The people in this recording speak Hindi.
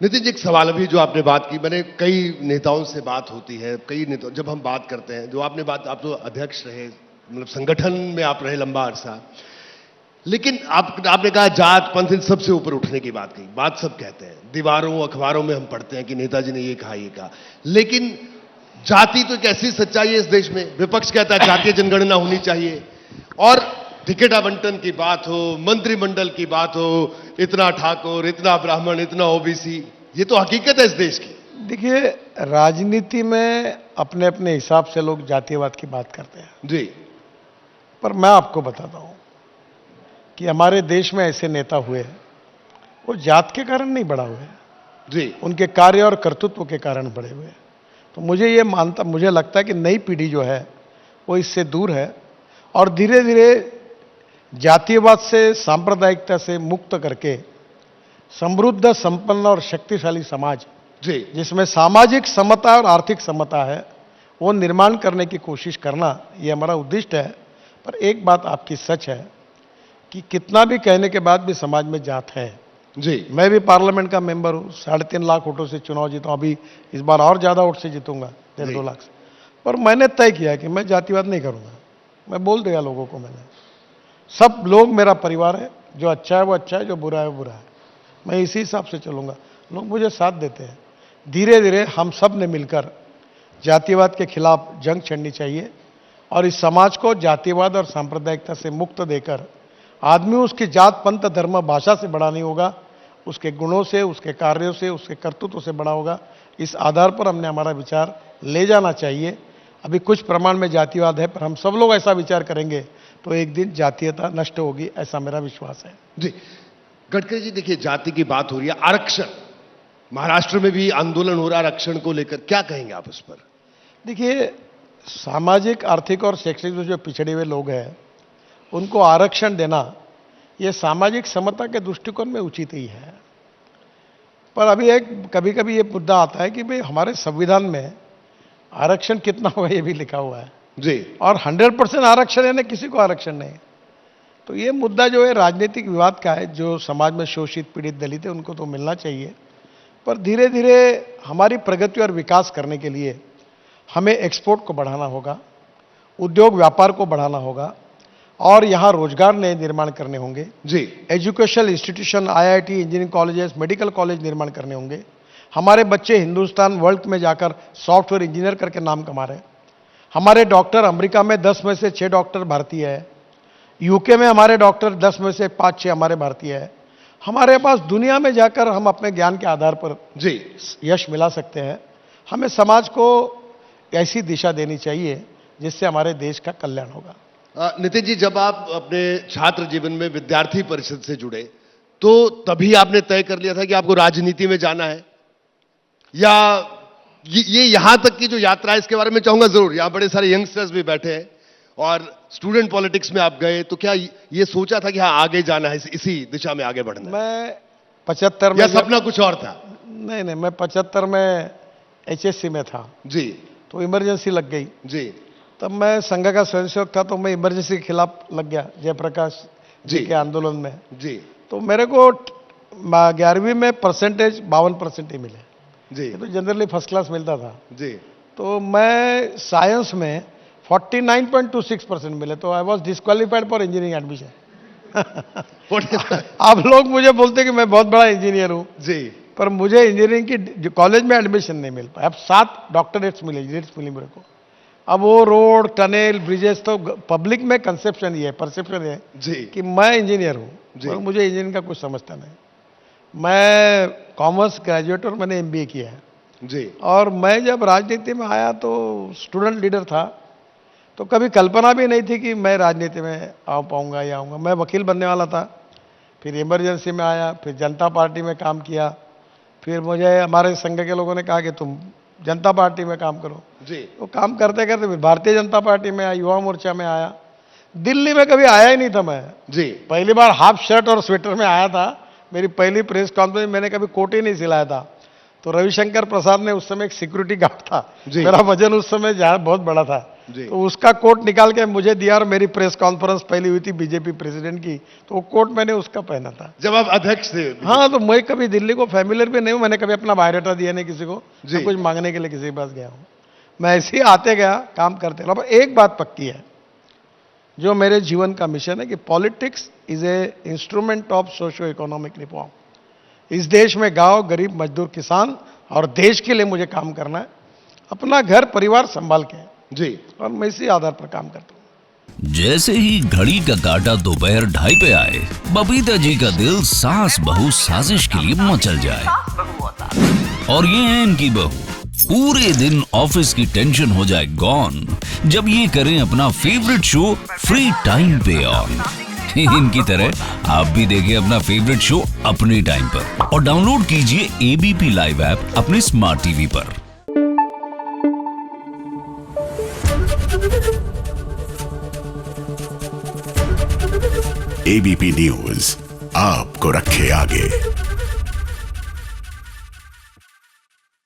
नितिन जी, एक सवाल अभी जो आपने बात की, मैंने कई नेताओं से बात होती है, कई नेता जब हम बात करते हैं, जो आपने बात, आप तो अध्यक्ष रहे, मतलब संगठन में आप रहे लंबा अरसा, लेकिन आपने कहा जात पंथ इन सबसे ऊपर उठने की बात कही, बात सब कहते हैं, दीवारों अखबारों में हम पढ़ते हैं कि नेताजी ने ये कहा, लेकिन जाति तो एक ऐसी सच्चाई है इस देश में, विपक्ष कहता है जातीय जनगणना होनी चाहिए, और टिकट आवंटन की बात हो, मंत्रिमंडल की बात हो, इतना ठाकुर, इतना ब्राह्मण, इतना ओबीसी, ये तो हकीकत है इस देश की। देखिए, राजनीति में अपने अपने हिसाब से लोग जातीयवाद की बात करते हैं जी। पर मैं आपको बताता हूं कि हमारे देश में ऐसे नेता हुए वो जात के कारण नहीं बढ़ा हुए, जी। उनके कार्य और कर्तृत्व के कारण बढ़े हुए। तो मुझे लगता है कि नई पीढ़ी जो है वो इससे दूर है और धीरे धीरे जातीयवाद से, सांप्रदायिकता से मुक्त करके समृद्ध, संपन्न और शक्तिशाली समाज, जी, जिसमें सामाजिक समता और आर्थिक समता है, वो निर्माण करने की कोशिश करना, ये हमारा उद्देश्य है। पर एक बात आपकी सच है कि कितना भी कहने के बाद भी समाज में जात है। जी। मैं भी पार्लियामेंट का मेंबर हूं, 3.5 लाख वोटों से चुनाव जीता हूं, अभी इस बार और ज्यादा वोट से जीतूंगा, 1.5-2 लाख से। पर मैंने तय किया कि मैं जातिवाद नहीं करूंगा। मैं बोल दिया लोगों को, मैंने, सब लोग मेरा परिवार है, जो अच्छा है वो अच्छा है, जो बुरा है वो बुरा है, मैं इसी हिसाब से चलूंगा। लोग मुझे साथ देते हैं। धीरे धीरे हम सब ने मिलकर जातिवाद के खिलाफ जंग छेड़नी चाहिए और इस समाज को जातिवाद और सांप्रदायिकता से मुक्त देकर आदमी उसकी जात, पंथ, धर्म, भाषा से बड़ा नहीं होगा, उसके गुणों से, उसके कार्यों से, उसके कर्तृत्व से बड़ा होगा। इस आधार पर हमने हमारा विचार ले जाना चाहिए। अभी कुछ प्रमाण में जातिवाद है, पर हम सब लोग ऐसा विचार करेंगे तो एक दिन जातीयता नष्ट होगी, ऐसा मेरा विश्वास है। जी। गडकरी जी, देखिए, जाति की बात हो रही है, आरक्षण, महाराष्ट्र में भी आंदोलन हो रहा है आरक्षण को लेकर, क्या कहेंगे आप उस पर? देखिए, सामाजिक, आर्थिक और शैक्षिक जो पिछड़े हुए लोग हैं उनको आरक्षण देना, यह सामाजिक समता के दृष्टिकोण में उचित ही है। पर अभी कभी कभी ये मुद्दा आता है कि भाई हमारे संविधान में आरक्षण कितना होगा ये भी लिखा हुआ है जी, और 100% आरक्षण है ना, किसी को आरक्षण नहीं। तो ये मुद्दा जो है राजनीतिक विवाद का है। जो समाज में शोषित, पीड़ित, दलित है उनको तो मिलना चाहिए, पर धीरे धीरे हमारी प्रगति और विकास करने के लिए हमें एक्सपोर्ट को बढ़ाना होगा, उद्योग व्यापार को बढ़ाना होगा और यहाँ रोजगार नए निर्माण करने होंगे। जी। Educational institution, IIT, engineering colleges, medical college निर्माण करने होंगे। हमारे बच्चे हिंदुस्तान, वर्ल्ड में जाकर सॉफ्टवेयर इंजीनियर करके नाम कमा रहे हैं। हमारे डॉक्टर अमेरिका में 10 में से 6 डॉक्टर भारतीय है, यूके में हमारे डॉक्टर 10 में से 5-6 हमारे भारतीय है। हमारे पास दुनिया में जाकर हम अपने ज्ञान के आधार पर जी यश मिला सकते हैं। हमें समाज को ऐसी दिशा देनी चाहिए जिससे हमारे देश का कल्याण होगा। नितिन जी, जब आप अपने छात्र जीवन में विद्यार्थी परिषद से जुड़े तो तभी आपने तय कर लिया था कि आपको राजनीति में जाना है, या ये यहां तक की जो यात्रा है इसके बारे में चाहूंगा जरूर। यहां बड़े सारे यंगस्टर्स भी बैठे हैं और स्टूडेंट पॉलिटिक्स में आप गए, तो क्या ये सोचा था कि हाँ आगे जाना है, इसी दिशा में आगे बढ़ना है? मैं 75 में, या सपना कुछ और था? नहीं, मैं 75 में HSC में था जी। तो इमरजेंसी लग गई जी। तब मैं संघ का स्वयंसेवक था, तो मैं इमरजेंसी के खिलाफ लग गया जयप्रकाश जी के आंदोलन में। जी। तो मेरे को 11वीं में परसेंटेज 52% ही मिले। जी। तो जनरली फर्स्ट क्लास मिलता था। जी। तो मैं साइंस में 49.26% मिले, तो I was disqualified for engineering admission. आप लोग मुझे बोलते कि मैं बहुत बड़ा इंजीनियर हूं जी, पर मुझे इंजीनियरिंग की कॉलेज में एडमिशन नहीं मिल पाया। अब 7 डॉक्टरेट्स मिली मेरे को। अब वो रोड, टनल, ब्रिजेस, तो पब्लिक में कंसेप्शन ये है, परसेप्शन है जी कि मैं इंजीनियर हूं, पर मुझे इंजीनियरिंग का कुछ समझता नहीं। मैं कॉमर्स ग्रेजुएट और मैंने MBA किया है जी। और मैं जब राजनीति में आया तो स्टूडेंट लीडर था, तो कभी कल्पना भी नहीं थी कि मैं राजनीति में आ पाऊंगा या आऊंगा। मैं वकील बनने वाला था, फिर इमरजेंसी में आया, फिर जनता पार्टी में काम किया, फिर मुझे हमारे संघ के लोगों ने कहा कि तुम जनता पार्टी में काम करो जी। तो काम करते करते फिर भारतीय जनता पार्टी में आया, युवा मोर्चा में आया। दिल्ली में कभी आया ही नहीं था मैं जी। पहली बार हाफ शर्ट और स्वेटर में आया था। मेरी पहली प्रेस कॉन्फ्रेंस, मैंने कभी कोट ही नहीं सिलाया था। तो रविशंकर प्रसाद ने, उस समय एक सिक्योरिटी गार्ड था, मेरा वजन उस समय बहुत बड़ा था, जी। तो उसका कोट निकाल के मुझे दिया और मेरी प्रेस कॉन्फ्रेंस पहली हुई थी बीजेपी प्रेसिडेंट की, तो वो कोट मैंने उसका पहना था। जब आप अध्यक्ष थे? हाँ, तो मैं कभी दिल्ली को फैमिलियर भी नहीं हूँ, मैंने कभी अपना बायोडाटा दिया नहीं किसी को, जी। मैं कुछ मांगने के लिए किसी के पास गया हूँ। मैं ऐसे ही आते गया, काम करते गया। पर एक बात पक्की है, जो मेरे जीवन का मिशन है कि politics is a instrument of socio economic reform. इस देश में गांव, गरीब, मजदूर, किसान और देश के लिए मुझे काम करना है, अपना घर परिवार संभाल के जी। और मैं इसी आधार पर काम करता हूँ। जैसे ही घड़ी का काटा दोपहर 2:30 पे आए, बबीता जी का दिल सास बहू साजिश के लिए मचल जाए। और ये है इनकी बहू, पूरे दिन ऑफिस की टेंशन हो जाए गॉन जब ये करें अपना फेवरेट शो फ्री टाइम पे ऑन। इनकी तरह आप भी देखिए अपना फेवरेट शो अपने टाइम पर और डाउनलोड कीजिए एबीपी लाइव ऐप अपने स्मार्ट टीवी पर। एबीपी न्यूज आपको रखे आगे।